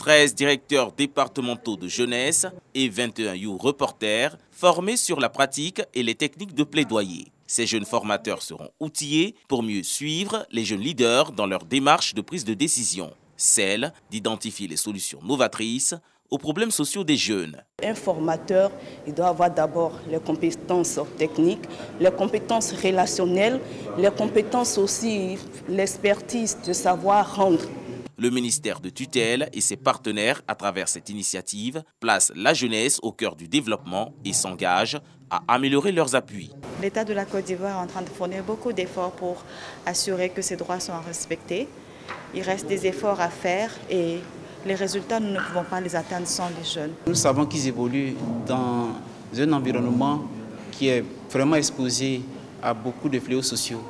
13 directeurs départementaux de jeunesse et 21 youth reporters formés sur la pratique et les techniques de plaidoyer. Ces jeunes formateurs seront outillés pour mieux suivre les jeunes leaders dans leur démarche de prise de décision, celle d'identifier les solutions novatrices aux problèmes sociaux des jeunes. Un formateur, il doit avoir d'abord les compétences techniques, les compétences relationnelles, les compétences aussi, l'expertise de savoir rendre. Le ministère de tutelle et ses partenaires, à travers cette initiative, placent la jeunesse au cœur du développement et s'engagent à améliorer leurs appuis. L'État de la Côte d'Ivoire est en train de fournir beaucoup d'efforts pour assurer que ces droits sont respectés. Il reste des efforts à faire et les résultats, nous ne pouvons pas les atteindre sans les jeunes. Nous savons qu'ils évoluent dans un environnement qui est vraiment exposé à beaucoup de fléaux sociaux.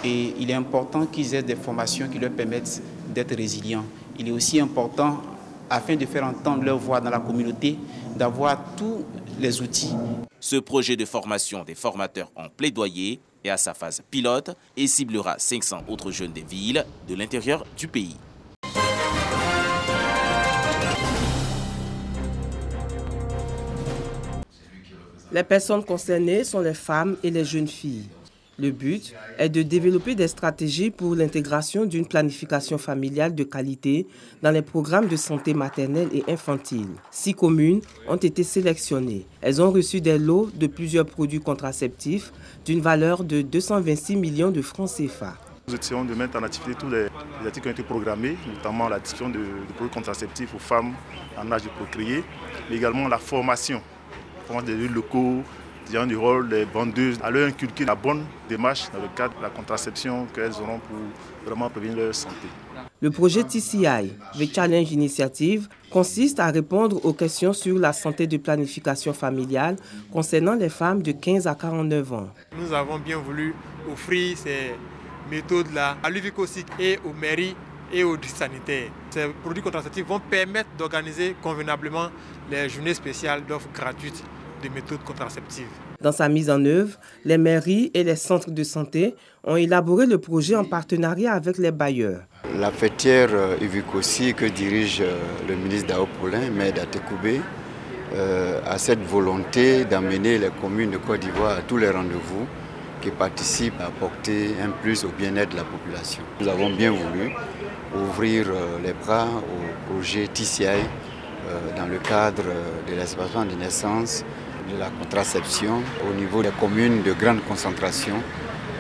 Et il est important qu'ils aient des formations qui leur permettent d'être résilients. Il est aussi important, afin de faire entendre leur voix dans la communauté, d'avoir tous les outils. Ce projet de formation des formateurs en plaidoyer est à sa phase pilote et ciblera 500 autres jeunes des villes de l'intérieur du pays. Les personnes concernées sont les femmes et les jeunes filles. Le but est de développer des stratégies pour l'intégration d'une planification familiale de qualité dans les programmes de santé maternelle et infantile. 6 communes ont été sélectionnées. Elles ont reçu des lots de plusieurs produits contraceptifs d'une valeur de 226 millions de francs CFA. Nous essayons de mettre en activité tous les activités qui ont été programmées, notamment la diffusion de produits contraceptifs aux femmes en âge de procréer, mais également la formation des élus locaux, du rôle des vendeuses, à leur inculquer la bonne démarche dans le cadre de la contraception qu'elles auront pour vraiment prévenir leur santé. Le projet TCI, The Challenge Initiative, consiste à répondre aux questions sur la santé de planification familiale concernant les femmes de 15 à 49 ans. Nous avons bien voulu offrir ces méthodes-là à l'UVICOSIC et aux mairies et aux districts sanitaires. Ces produits contraceptifs vont permettre d'organiser convenablement les journées spéciales d'offres gratuites de méthodes contraceptives. Dans sa mise en œuvre, les mairies et les centres de santé ont élaboré le projet en partenariat avec les bailleurs. La fêtière UVICOSI que dirige le ministre Dao Paulin, maire d'Atekoubé, a cette volonté d'amener les communes de Côte d'Ivoire à tous les rendez-vous qui participent à apporter un plus au bien-être de la population. Nous avons bien voulu ouvrir les bras au projet TCI dans le cadre de l'espacement de naissance, de la contraception au niveau des communes de grande concentration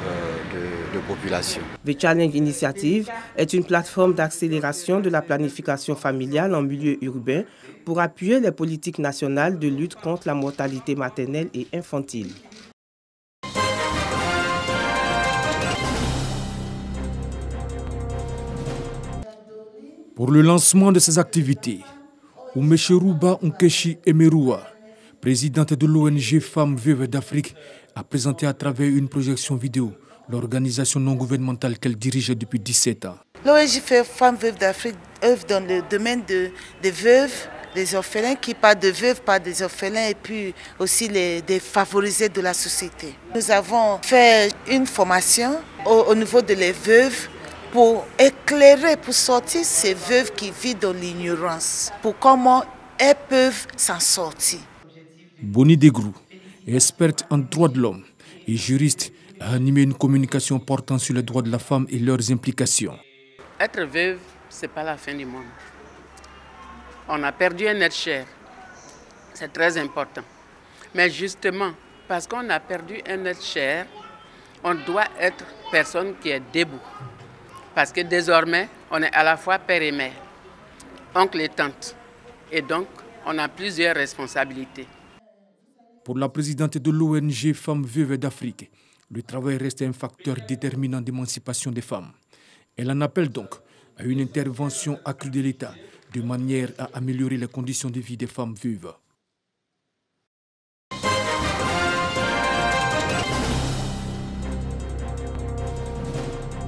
de population. The Challenge Initiative est une plateforme d'accélération de la planification familiale en milieu urbain pour appuyer les politiques nationales de lutte contre la mortalité maternelle et infantile. Pour le lancement de ces activités, Oumecherouba Nkechi Emeroua, présidente de l'ONG Femmes Veuves d'Afrique, a présenté à travers une projection vidéo l'organisation non gouvernementale qu'elle dirige depuis 17 ans. L'ONG Femmes Veuves d'Afrique œuvre dans le domaine des veuves, des orphelins, qui parlent de veuves, parlent des orphelins et puis aussi des favorisés de la société. Nous avons fait une formation au niveau de les veuves pour éclairer, pour sortir ces veuves qui vivent dans l'ignorance, pour comment elles peuvent s'en sortir. Boni Degrou, experte en droits de l'homme et juriste, a animé une communication portant sur les droits de la femme et leurs implications. Être veuve, ce n'est pas la fin du monde. On a perdu un être cher, c'est très important. Mais justement, parce qu'on a perdu un être cher, on doit être personne qui est debout. Parce que désormais, on est à la fois père et mère, oncle et tante. Et donc, on a plusieurs responsabilités. Pour la présidente de l'ONG Femmes Veuves d'Afrique, le travail reste un facteur déterminant d'émancipation des femmes. Elle en appelle donc à une intervention accrue de l'État de manière à améliorer les conditions de vie des femmes veuves.